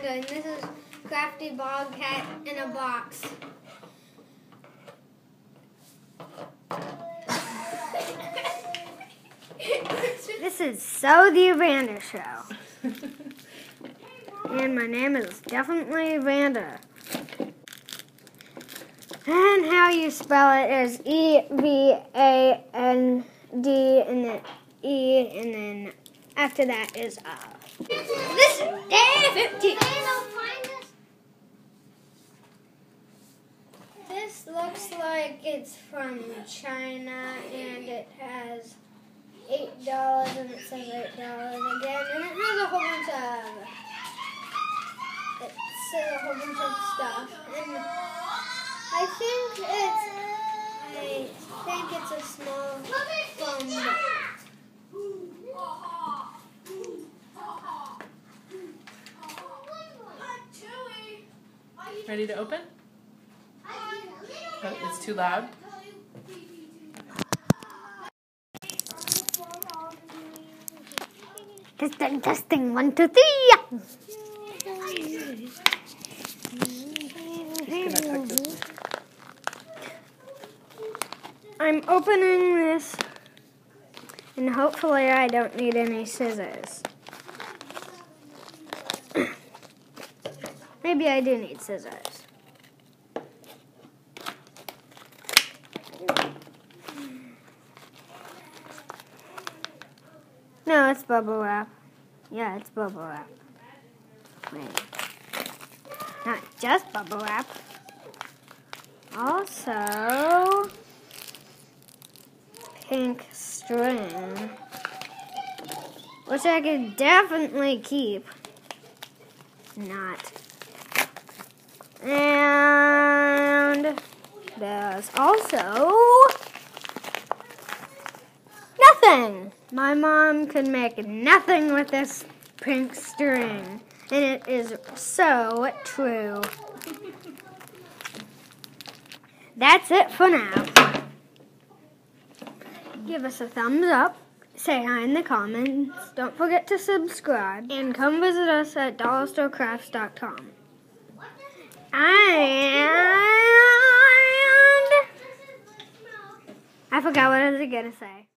Vanda, and this is Crafty Bobcat in a box. This is So the Vanda Show. And my name is definitely Vanda. And how you spell it is E-V-A-N-D and then E and then after that is This is day 15. This looks like it's from China and it has $8 and it says $8 again and it has a whole bunch of stuff and I think it's a small phone book. Ready to open? Oh, it's too loud. Testing, 1, 2, 3. I'm opening this, and hopefully I don't need any scissors. Maybe I do need scissors. No, it's bubble wrap. Yeah, it's bubble wrap. Wait. Not just bubble wrap. Also, pink string, which I could definitely keep. Not. And there's also nothing. My mom could make nothing with this pink string, and it is so true. That's it for now. Give us a thumbs up, say hi in the comments, don't forget to subscribe, and come visit us at DollarStoreCrafts.com. And I forgot what I was going to say.